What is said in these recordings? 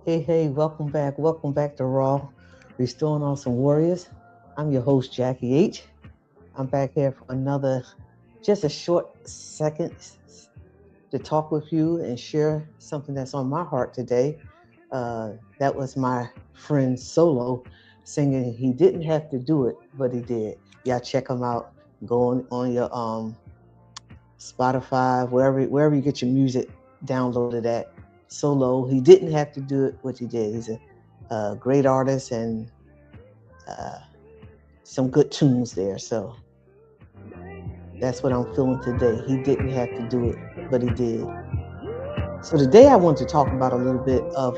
Hey, welcome back. Welcome back to Raw, Restoring Awesome Warriors. I'm your host, Jackie H. I'm back here for another, just a short second to talk with you and share something that's on my heart today. That was my friend Solo singing He Didn't Have to Do It, but He Did. Y'all check him out. Go on your Spotify, wherever you get your music downloaded at. Solo, he didn't have to do it, but he did. He's a great artist and some good tunes there. So that's what I'm feeling today. He didn't have to do it, but he did. So today I want to talk about a little bit of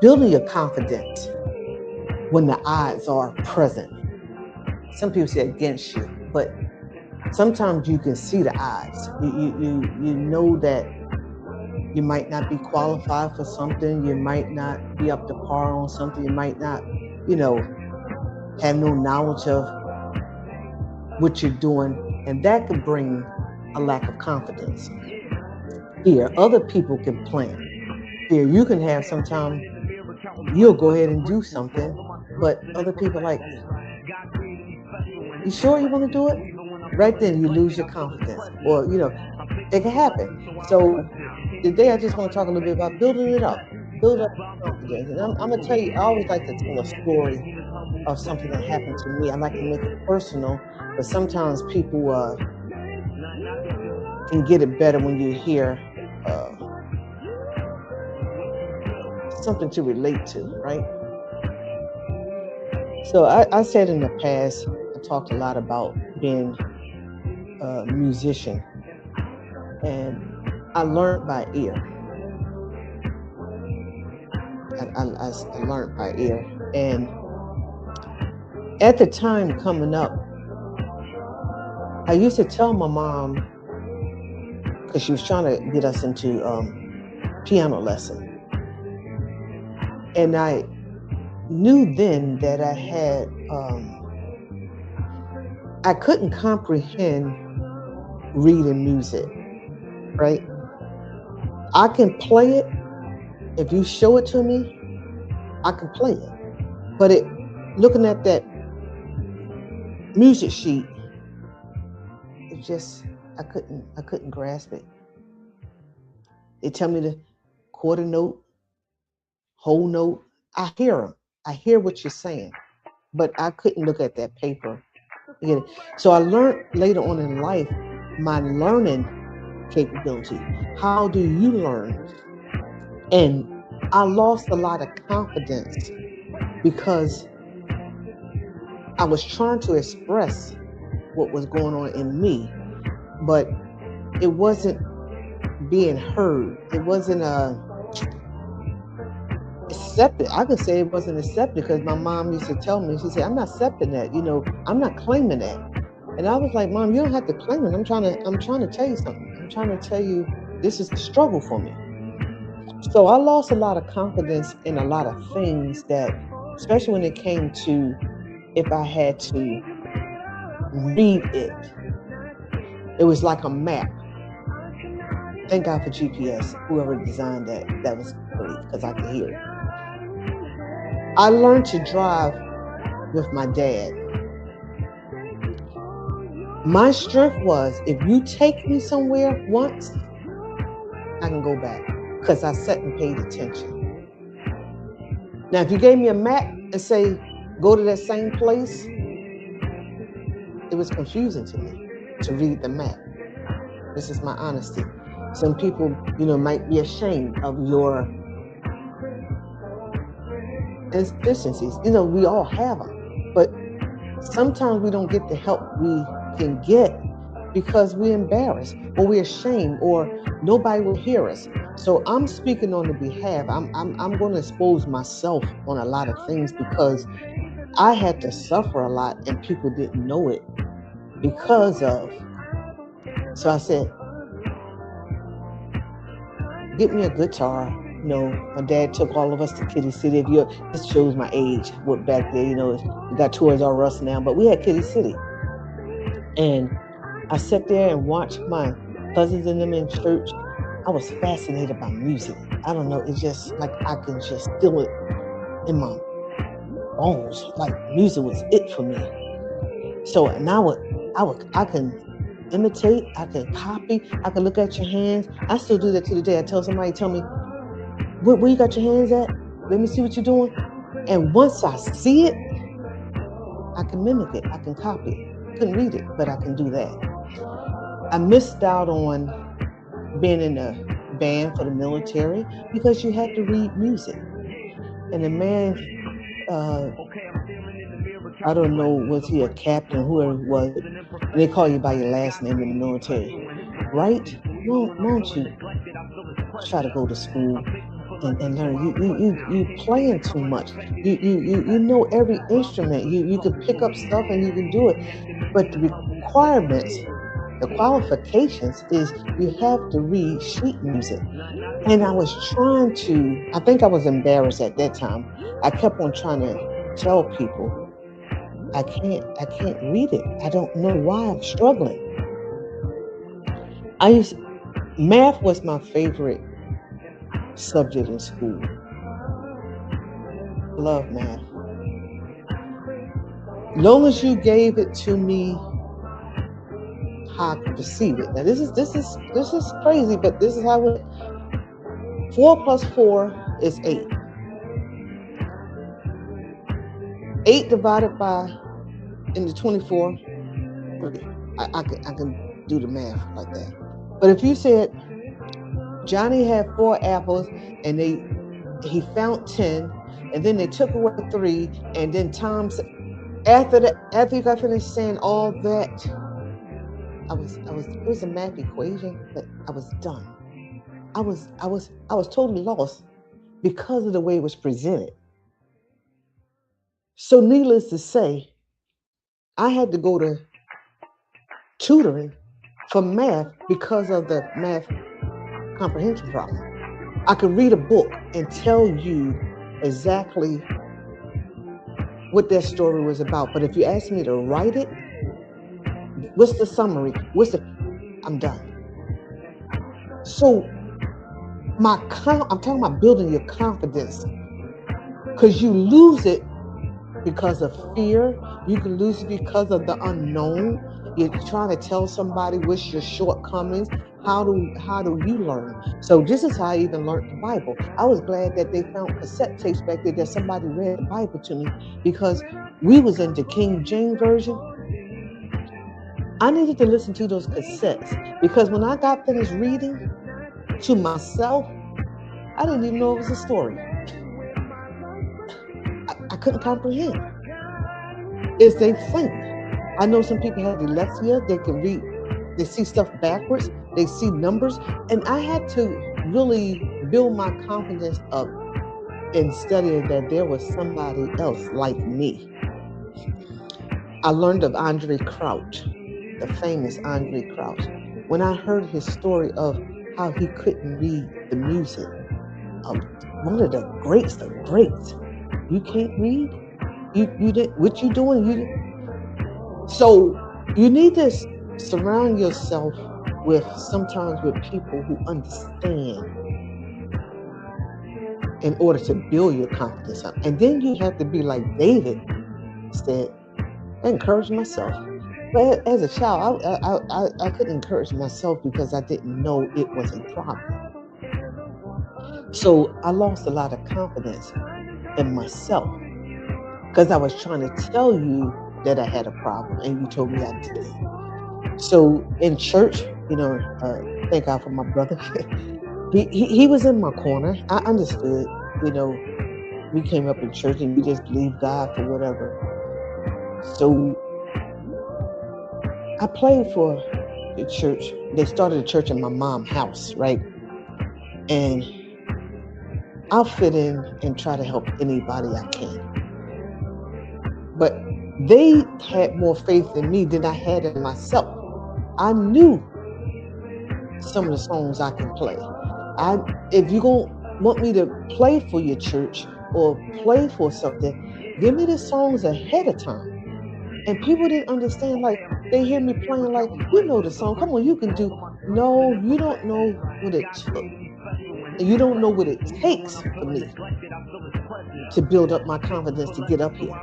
building your confidence when the odds are present. Some people say against you, but sometimes you can see the odds. You know that you might not be qualified for something. You might not be up to par on something. You might not, have no knowledge of what you're doing. And that could bring a lack of confidence. Fear. Other people can plan. Fear. You can have sometimes you'll go ahead and do something, but other people like, you sure you want to do it? Right then you lose your confidence. Or, it can happen. So today I just want to talk a little bit about building it up. Build up confidence. And I'm going to tell you, I always like to tell a story of something that happened to me. I like to make it personal, but sometimes people can get it better when you hear something to relate to, right? So I said in the past, I talked a lot about being a musician, and I learned by ear. I learned by ear. And at the time coming up, I used to tell my mom, because she was trying to get us into piano lesson. And I knew then that I couldn't comprehend reading music, right? I can play it. If you show it to me, I can play it. But looking at that music sheet, it just, I couldn't grasp it. They tell me the quarter note, whole note. I hear them. I hear what you're saying, but I couldn't look at that paper. So I learned later on in life my learning capability. How do you learn? And I lost a lot of confidence because I was trying to express what was going on in me, but it wasn't being heard. It wasn't accepted. I could say it wasn't accepted because my mom used to tell me, she said, I'm not accepting that, I'm not claiming that. And I was like, Mom, you don't have to claim it. I'm trying to tell you something. I'm trying to tell you this is the struggle for me. So I lost a lot of confidence in a lot of things that especially when it came to if I had to read it. It was like a map. Thank God for GPS. Whoever designed that, that was great because I could hear it. I learned to drive with my dad. My strength was, if you take me somewhere once, I can go back because I sat and paid attention. Now, if you gave me a map and say, go to that same place, it was confusing to me to read the map. This is my honesty. Some people, might be ashamed of your deficiencies. We all have them, but sometimes we don't get the help we can get because we're embarrassed or we're ashamed or nobody will hear us. So I'm speaking on the behalf. I'm going to expose myself on a lot of things because I had to suffer a lot and people didn't know it because of. So I said, get me a guitar. My dad took all of us to Kitty City. This shows my age. What back there, we got Toys R Us now, but we had Kitty City. And I sat there and watched my cousins and them in church. I was fascinated by music. I don't know, it's just like I can just feel it in my bones. Like music was it for me. So and I can imitate, I can copy, I can look at your hands. I still do that to the day. I tell somebody, tell me, where you got your hands at? Let me see what you're doing. And once I see it, I can mimic it, I can copy it. Couldn't read it, but I can do that. I missed out on being in a band for the military because you had to read music. And the man, I don't know, was he a captain, whoever it was, and they call you by your last name in the military, right? Won't you try to go to school and learn? You playing too much. You know every instrument. You can pick up stuff and you can do it. But the requirements, the qualifications is you have to read sheet music. And I was I think I was embarrassed at that time. I kept on trying to tell people, I can't read it. I don't know why I'm struggling. Math was my favorite subject in school. Love math. Long as you gave it to me how I could perceive it. Now this is crazy, but this is how it. 4 plus 4 is 8. 8 divided by into 24. I can do the math like that. But if you said Johnny had 4 apples and he found 10, and then they took away 3, and then Tom said, after you got finished saying all that, it was a math equation, but I was done. I was totally lost because of the way it was presented. So needless to say, I had to go to tutoring for math because of the math comprehension problem. I could read a book and tell you exactly what that story was about. But if you ask me to write it, what's the summary? I'm done. So I'm talking about building your confidence, because you lose it because of fear. You can lose it because of the unknown. You're trying to tell somebody what's your shortcomings. How do you learn? So this is how I even learned the Bible. I was glad that they found cassette tapes back there that somebody read the Bible to me, because we was in the King James Version. I needed to listen to those cassettes, because when I got finished reading to myself, I didn't even know it was a story. I couldn't comprehend. It's they think. I know some people have dyslexia. They can read, they see stuff backwards, they see numbers. And I had to really build my confidence up in studying that there was somebody else like me. I learned of Andre Crouch, the famous Andre Crouch. When I heard his story of how he couldn't read the music of one of the greats of greats, You can't read. You did what you doing. So you need to surround yourself with sometimes with people who understand in order to build your confidence up. And then you have to be like David said, I encourage myself. But as a child, I couldn't encourage myself because I didn't know it was a problem. So I lost a lot of confidence in myself because I was trying to tell you that I had a problem and you told me I didn't. So in church, thank God for my brother. he was in my corner. I understood, we came up in church and we just believed God for whatever. So I played for the church. They started a church in my mom's house, right? And I'll fit in and try to help anybody I can. But they had more faith in me than I had in myself. I knew some of the songs I can play. If you're going to want me to play for your church or play for something, give me the songs ahead of time. And people didn't understand, like, they hear me playing, like, you know the song, come on, you can do. No, you don't know what it took. And you don't know what it takes for me to build up my confidence to get up here.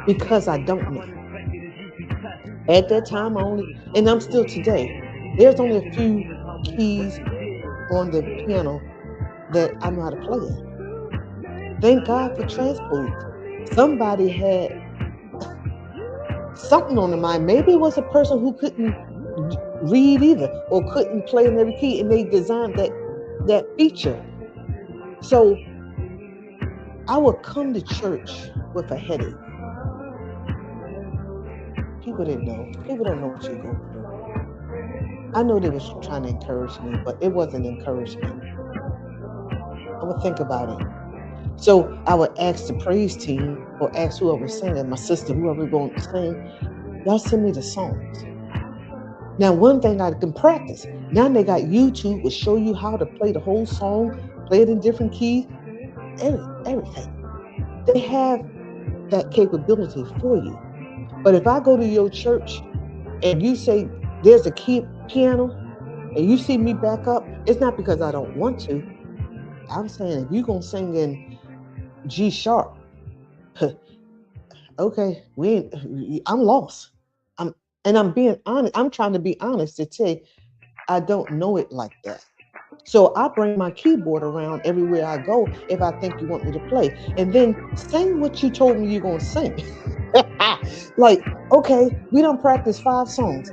Because I don't know. At that time, and I'm still today, there's only a few keys on the piano that I know how to play in. Thank God for transport. Somebody had something on the mind. Maybe it was a person who couldn't read either or couldn't play in every key, and they designed that feature. So I would come to church with a headache. People didn't know. People don't know what you go through. I know they was trying to encourage me, but it wasn't encouragement. I would think about it. So I would ask the praise team or ask whoever was singing, my sister, whoever going to sing, y'all send me the songs. Now, one thing I can practice. Now they got YouTube will show you how to play the whole song, play it in different keys, everything. They have that capability for you. But if I go to your church and you say there's a key piano and you see me back up, it's not because I don't want to. I'm saying if you're going to sing in G sharp, okay, I'm lost. I'm being honest. I'm trying to be honest to say I don't know it like that. So I bring my keyboard around everywhere I go if I think you want me to play. And then sing what you told me you're going to sing. Like, okay, we don't practice 5 songs.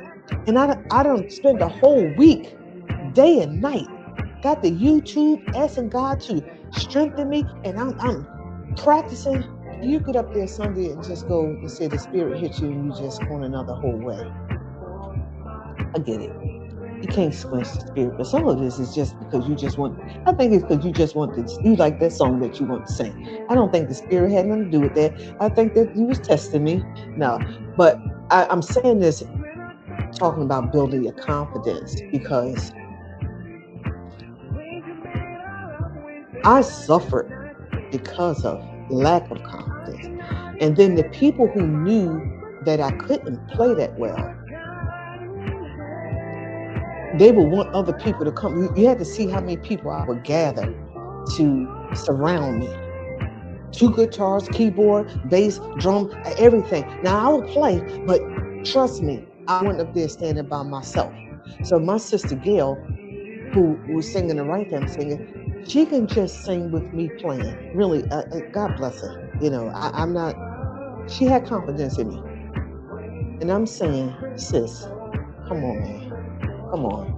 And I don't spend a whole week, day and night, got the YouTube asking God to strengthen me. And I'm practicing. You get up there Sunday and just go and say the Spirit hit you and you just going another whole way. I get it. You can't squinch the Spirit, but some of this is just because you just want. I think it's because you just want to. You like that song that you want to sing. I don't think the Spirit had nothing to do with that. I think that you was testing me. No, but I'm saying this, talking about building your confidence because I suffered because of lack of confidence, and then the people who knew that I couldn't play that well, they would want other people to come. You had to see how many people I would gather to surround me. 2 guitars, keyboard, bass, drum, everything. Now I would play, but trust me, I wasn't up there standing by myself. So my sister Gail, who was singing the right time singing, she can just sing with me playing. Really, God bless her. I'm not. She had confidence in me, and I'm saying, sis, come on, man. Come on,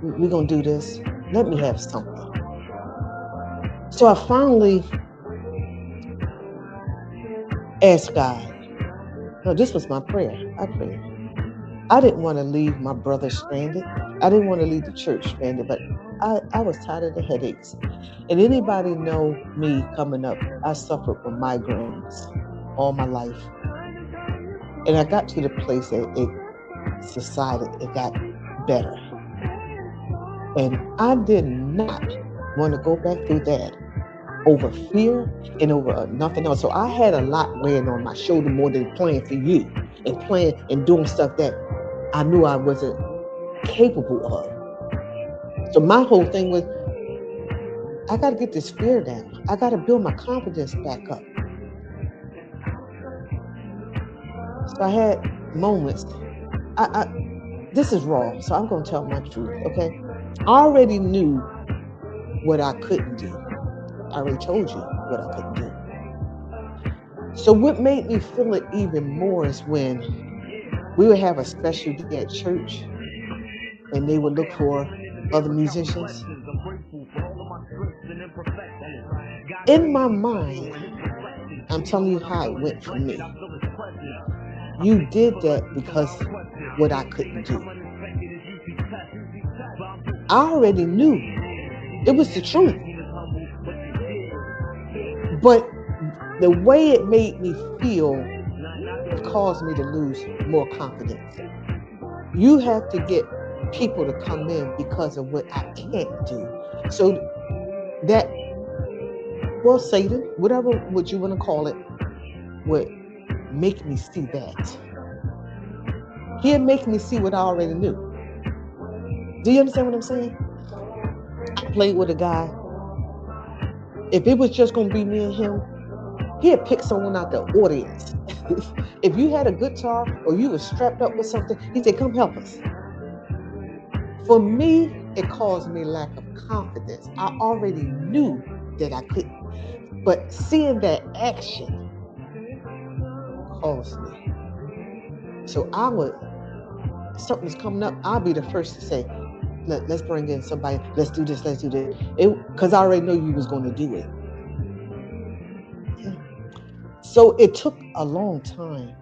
we're going to do this. Let me have something. So I finally asked God. No, this was my prayer. I prayed. I didn't want to leave my brother stranded. I didn't want to leave the church stranded, but I was tired of the headaches. And anybody know me coming up, I suffered with migraines all my life. And I got to the place that it subsided. It got better. And I did not want to go back through that. over fear and over nothing else. So I had a lot weighing on my shoulder more than playing for you and playing and doing stuff that I knew I wasn't capable of. So my whole thing was, I got to get this fear down. I got to build my confidence back up. So I had moments. This is raw, so I'm going to tell my truth, okay? I already knew what I couldn't do. I already told you what I couldn't do. So what made me feel it even more is when we would have a special day at church and they would look for other musicians. In my mind, I'm telling you how it went for me. You did that because what I couldn't do. I already knew it was the truth. But the way it made me feel caused me to lose more confidence. You have to get people to come in because of what I can't do. So that, well, Satan, whatever what you want to call it, would make me see that. He'd make me see what I already knew. Do you understand what I'm saying? I played with a guy. If it was just going to be me and him, he'd pick someone out the audience. If you had a guitar or you were strapped up with something, he'd say, come help us. For me, it caused me lack of confidence. I already knew that I couldn't. But seeing that action caused me. So something's coming up, I'll be the first to say, let's bring in somebody, let's do this, let's do that. Because I already know you was going to do it. So it took a long time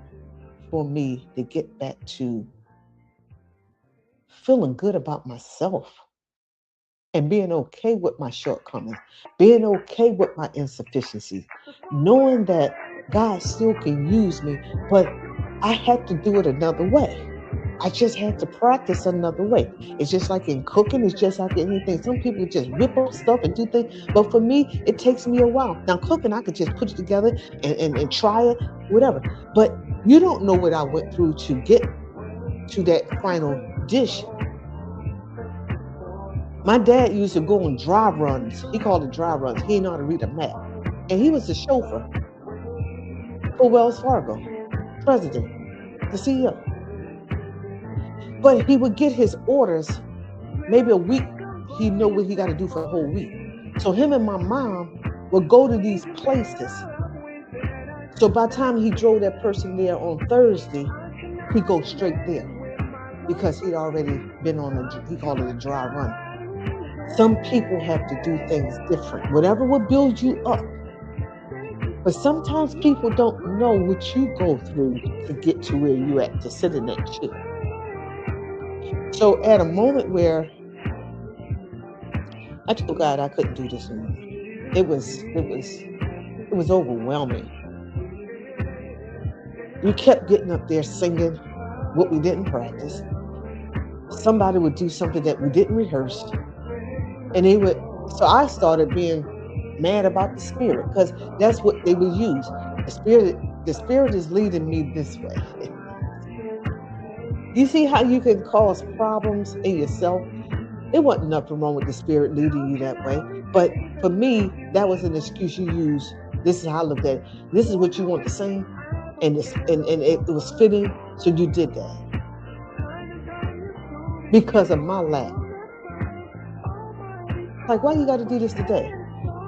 for me to get back to feeling good about myself and being okay with my shortcomings, being okay with my insufficiencies, knowing that God still can use me, but I had to do it another way. I just had to practice another way. It's just like in cooking, it's just like anything. Some people just whip up stuff and do things, but for me, it takes me a while. Now cooking, I could just put it together and try it, whatever. But you don't know what I went through to get to that final dish. My dad used to go on dry runs. He called it dry runs. He didn't know how to read a map. And he was the chauffeur for Wells Fargo, president, the CEO. But he would get his orders, maybe a week, he'd know what he got to do for a whole week. So him and my mom would go to these places. So by the time he drove that person there on Thursday, he'd go straight there because he'd already been on he called it a dry run. Some people have to do things different, whatever will build you up. But sometimes people don't know what you go through to get to where you at, to sit in that chair. So at a moment where I told God I couldn't do this anymore, it was overwhelming. We kept getting up there singing what we didn't practice. Somebody would do something that we didn't rehearse, and so I started being mad about the Spirit, because that's what they would use. The Spirit is leading me this way. You see how you can cause problems in yourself? It wasn't nothing wrong with the Spirit leading you that way. But for me, that was an excuse you used. This is how I looked at it. This is what you want to sing, and it was fitting, so you did that. Because of my lack. Like, why you got to do this today?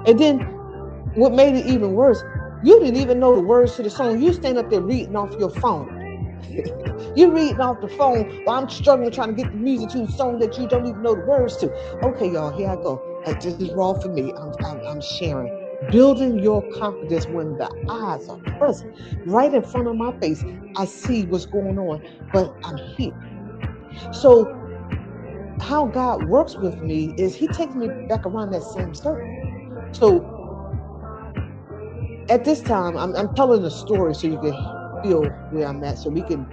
And then what made it even worse, you didn't even know the words to the song. You stand up there reading off your phone. You're reading off the phone while I'm struggling trying to get the music to a song that you don't even know the words to. Okay, y'all, here I go. This is raw for me. I'm sharing. Building your confidence when the eyes are present. Right in front of my face, I see what's going on, but I'm here. So how God works with me is he takes me back around that same circle. So at this time, I'm telling a story so you can feel where I'm at, so we can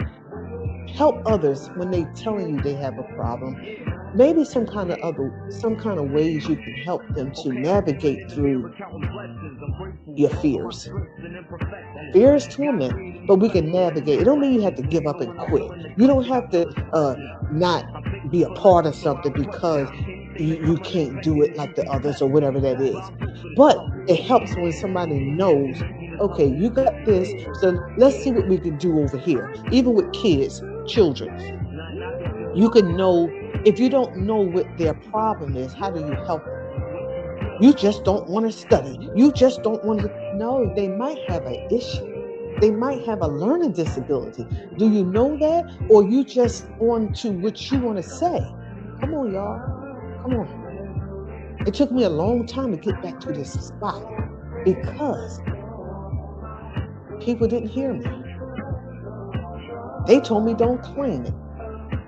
help others when they telling you they have a problem. maybe some kind of ways you can help them to navigate through your fears. Fear is torment, but we can navigate. It don't mean you have to give up and quit. You don't have to not be a part of something because you can't do it like the others or whatever that is. But it helps when somebody knows, okay, you got this, so let's see what we can do over here. Even with kids, children, you can know, if you don't know what their problem is, how do you help them? You just don't want to study. You just don't want to. No, they might have an issue. They might have a learning disability. Do you know that? Or you just on to what you want to say? Come on, y'all. Come on. It took me a long time to get back to this spot because people didn't hear me. They told me don't claim it.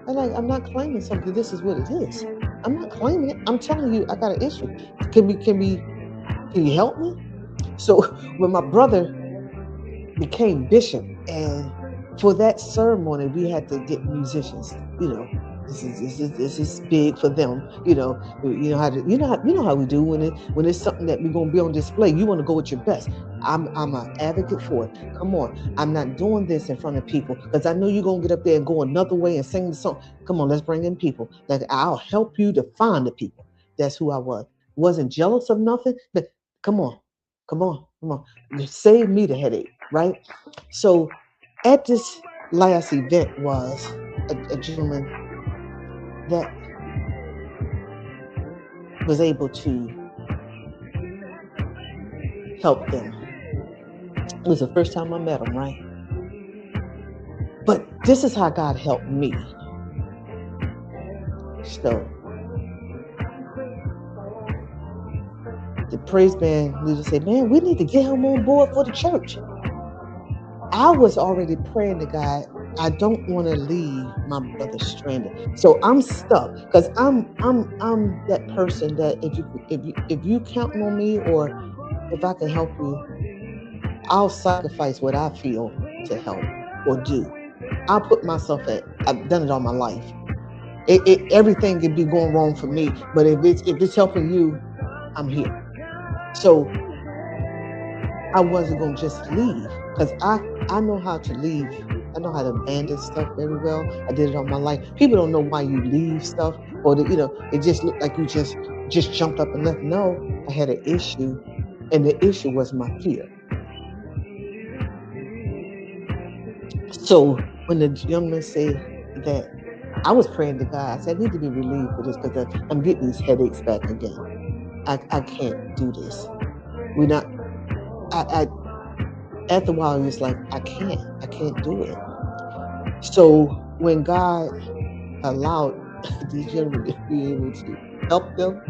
I'm not claiming something. This is what it is. I'm not claiming it. I'm telling you, I got an issue. Can you help me? So when my brother became bishop, and for that ceremony, we had to get musicians. This is big for them. You know how we do when it's something that we're gonna be on display. You want to go with your best. I'm an advocate for it. Come on, I'm not doing this in front of people because I know you're gonna get up there and go another way and sing the song. Come on, let's bring in people. Like, I'll help you to find the people. That's who I was. Wasn't jealous of nothing, but come on. You saved me the headache, right? So at this last event was a gentleman that was able to help them. It was the first time I met him, right? But this is how God helped me. So the praise band leader said, man, we need to get him on board for the church. I was already praying to God, I don't want to leave my brother stranded. So I'm stuck because I'm that person that if you counting on me, or if I can help you, I'll sacrifice what I feel to help or do. I'll put myself at. I've done it all my life. Everything can be going wrong for me, but if it's helping you, I'm here. So I wasn't gonna just leave because I know how to leave. I know how to abandon stuff very well. I did it all my life. People don't know why you leave stuff, or it just looked like you just jumped up and left. No, I had an issue, and the issue was my fear. So when the young man said that, I was praying to God. I said, I need to be relieved for this because I'm getting these headaches back again. I can't do this. We're not. After a while, it's like I can't do it. So when God allowed these gentlemen to be able to help them,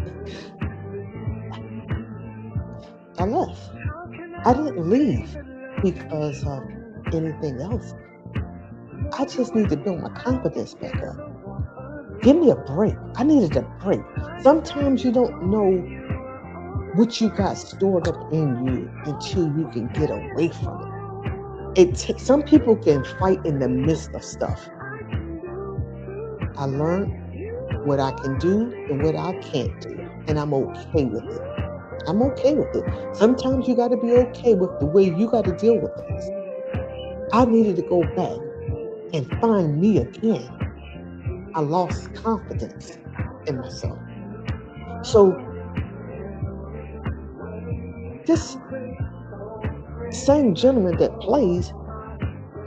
I left. I didn't leave because of anything else. I just need to build my confidence back up. Give me a break. I needed a break. Sometimes you don't know what you got stored up in you until you can get away from it. Some people can fight in the midst of stuff. I learned what I can do and what I can't do, and I'm okay with it. I'm okay with it. Sometimes you got to be okay with the way you got to deal with things. I needed to go back and find me again. I lost confidence in myself. So this same gentleman that plays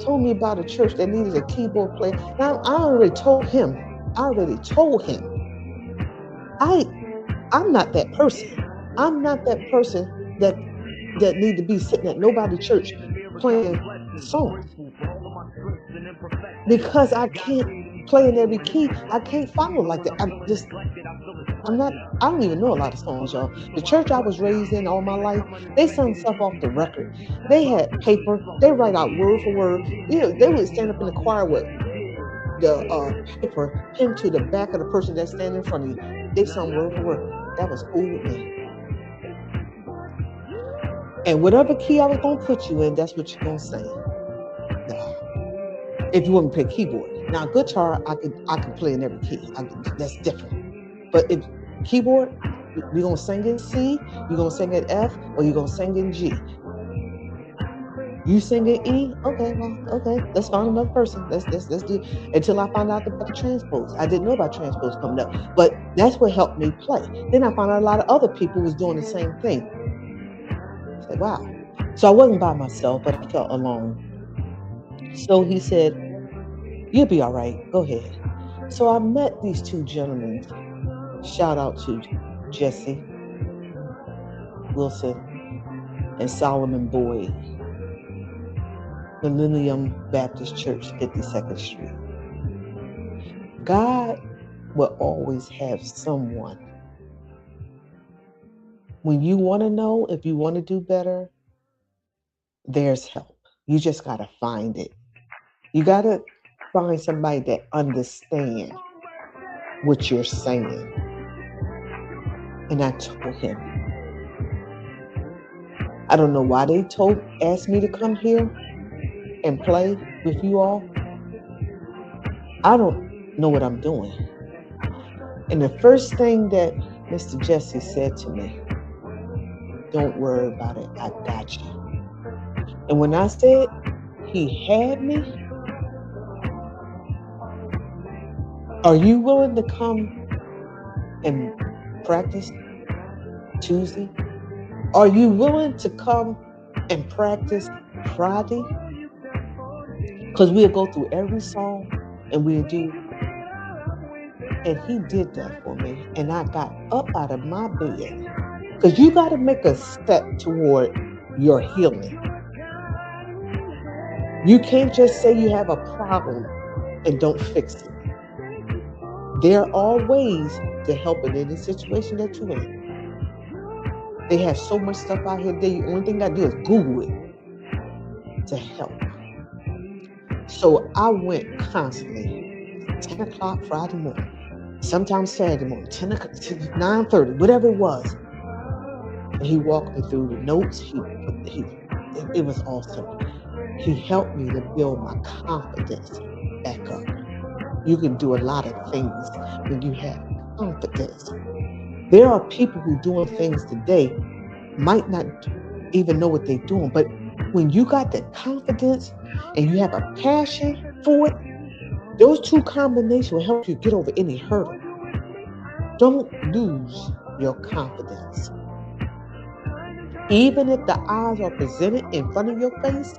told me about a church that needed a keyboard player. Now I already told him. I'm not that person. I'm not that person that need to be sitting at nobody's church playing songs. Because I can't play in every key. I can't follow like that. I don't even know a lot of songs, y'all. The church I was raised in all my life, they sung stuff off the record. They had paper. They write out word for word. They would stand up in the choir with the paper pinned to the back of the person that's standing in front of you. They sung word for word. That was cool with me. And whatever key I was going to put you in, that's what you're going to sing. If you want to play keyboard. Now, guitar, I could play in every key. That's different. But if keyboard, we're going to sing in C, you're going to sing in F, or you're going to sing in G. You sing in E, okay, well, okay, let's find another person. Let's do until I found out about the transpose. I didn't know about transpose coming up, but that's what helped me play. Then I found out a lot of other people was doing the same thing. I said, wow. So I wasn't by myself, but I felt alone. So he said, you'll be all right. Go ahead. So I met these two gentlemen. Shout out to Jesse Wilson and Solomon Boyd. Millennium Baptist Church, 52nd Street. God will always have someone. When you want to know, if you want to do better, there's help. You just got to find it. You got to find somebody that understands what you're saying. And I told him, I don't know why they asked me to come here and play with you all. I don't know what I'm doing. And the first thing that Mr. Jesse said to me, don't worry about it, I got you. And when I said he had me, are you willing to come and practice Tuesday? Are you willing to come and practice Friday? Because we'll go through every song and we'll do. And he did that for me. And I got up out of my bed. Because you got to make a step toward your healing. You can't just say you have a problem and don't fix it. There are ways to help in any situation that you're in. They have so much stuff out here. The only thing I do is Google it to help. So I went constantly, 10 o'clock Friday morning, sometimes Saturday morning, 10 o'clock, 9:30, whatever it was. And he walked me through the notes. It was awesome. He helped me to build my confidence back up. You can do a lot of things when you have confidence. There are people who are doing things today, might not even know what they're doing, but when you got that confidence and you have a passion for it, those two combinations will help you get over any hurdle. Don't lose your confidence. Even if the odds are presented in front of your face,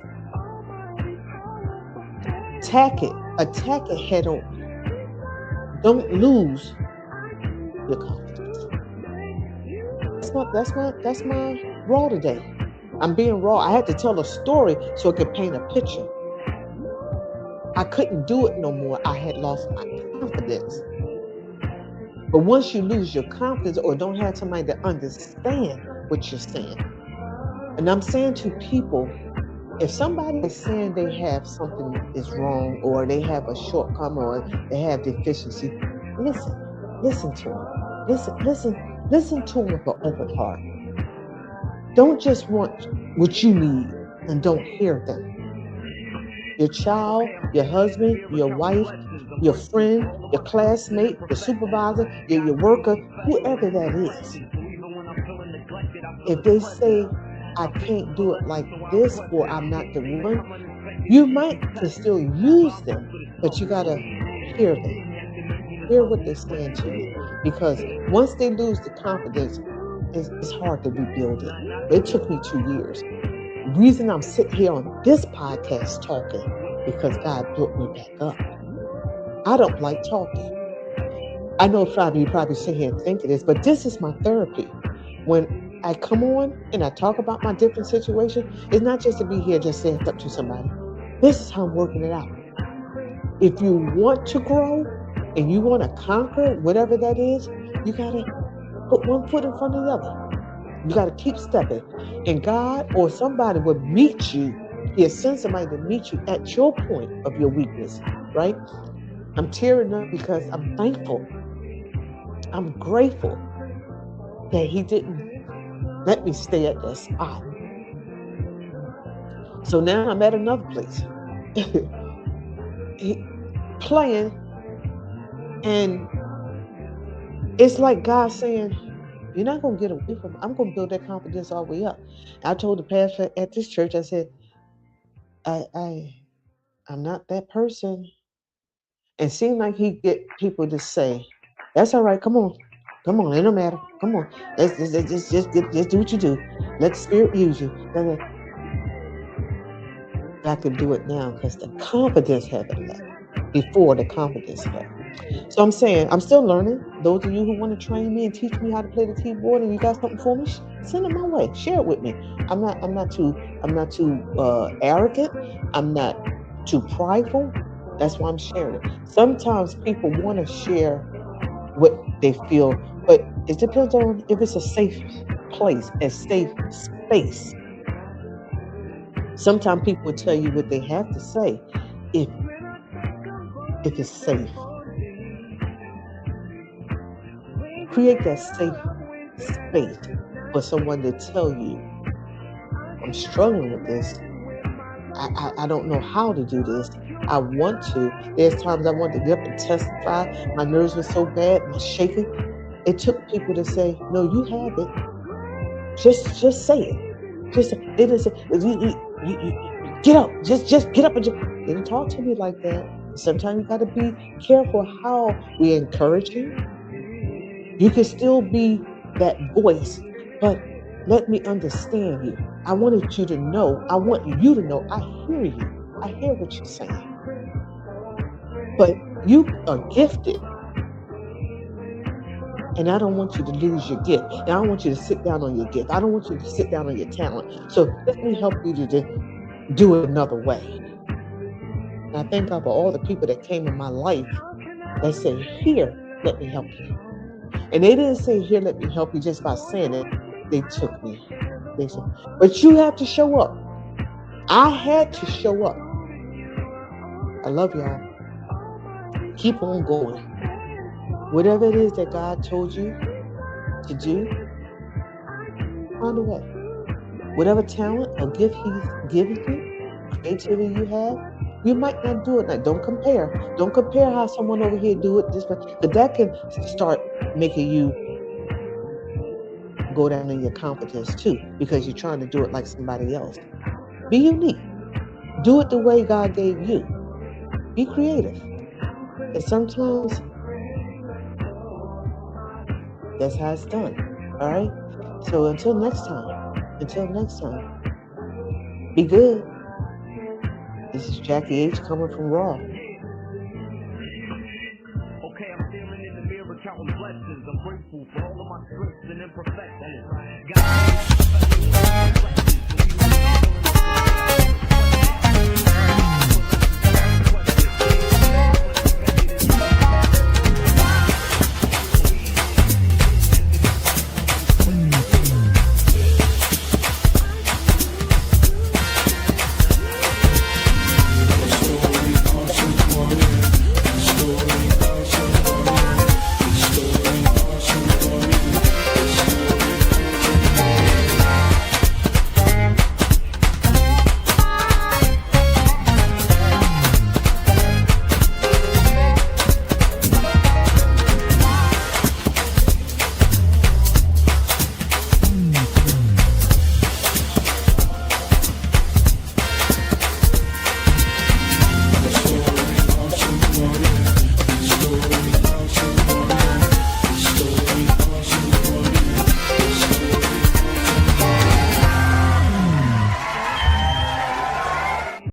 attack it head on. Don't lose your confidence. That's my raw today. I'm being raw. I had to tell a story so I could paint a picture. I couldn't do it no more. I had lost my confidence. But once you lose your confidence or don't have somebody that understands what you're saying, and I'm saying to people, if somebody is saying they have something is wrong or they have a shortcoming or they have deficiency, listen to them. Listen to them with an open heart. Don't just want what you need and don't hear them. Your child, your husband, your wife, your friend, your classmate, your supervisor, your worker, whoever that is. If they say, I can't do it like this or I'm not the one, you might can still use them, but you got to hear them. Hear what they're saying to you. Because once they lose the confidence, it's hard to rebuild it. It took me 2 years. The reason I'm sitting here on this podcast talking, because God built me back up. I don't like talking. I know you probably sit here and think it is, but this is my therapy. When I come on and I talk about my different situations, it's not just to be here just saying stuff to somebody. This is how I'm working it out. If you want to grow and you want to conquer whatever that is, you got to put one foot in front of the other. You got to keep stepping. And God or somebody will meet you. He'll send somebody to meet you at your point of your weakness, right? I'm tearing up because I'm thankful. I'm grateful that he didn't let me stay at that spot. So now I'm at another place. Playing, and It's like God saying, "You're not gonna get away from it. I'm gonna build that confidence all the way up." I told the pastor at this church, I said, I, I I'm not that person. And seemed like he get people to say, "That's all right. Come on. It don't matter. Come on. Just do what you do. Let the Spirit use you." Then I could do it now because the confidence haven't left. Before the confidence left. So I'm saying I'm still learning. Those of you who want to train me and teach me how to play the keyboard, and you got something for me, send it my way. Share it with me. I'm not too arrogant. I'm not too prideful. That's why I'm sharing it. Sometimes people want to share what they feel, but it depends on if it's a safe place, a safe space. Sometimes people will tell you what they have to say if it's safe. Create that safe space for someone to tell you, "I'm struggling with this. I don't know how to do this. I want to." There's times I want to get up and testify. My nerves were so bad, my shaking. It took people to say, "No, you have it. Just say it." Just they didn't say, Get up. Just get up and just." They didn't talk to me like that. Sometimes you got to be careful how we encourage you. You can still be that voice, but let me understand you. I wanted you to know. I want you to know. I hear you. I hear what you're saying. But you are gifted, and I don't want you to lose your gift. And I don't want you to sit down on your gift. I don't want you to sit down on your talent. So let me help you to do it another way. And I thank God for all the people that came in my life that say, "Here, let me help you." And they didn't say, "Here, let me help you," just by saying it. They took me. They said, "But you have to show up." I had to show up. I love y'all. Keep on going. Whatever it is that God told you to do, find a way. Whatever talent or gift He's given you, creativity you have, you might not do it. Now, don't compare. Don't compare how someone over here do it this way, because that can start making you go down in your confidence too, because you're trying to do it like somebody else. Be unique. Do it the way God gave you. Be creative. And sometimes that's how it's done. All right. So until next time, be good. This is Jackie H coming from Raw. Okay, I'm staring in the mirror, counting blessings. I'm grateful for all of my strengths and imperfections. God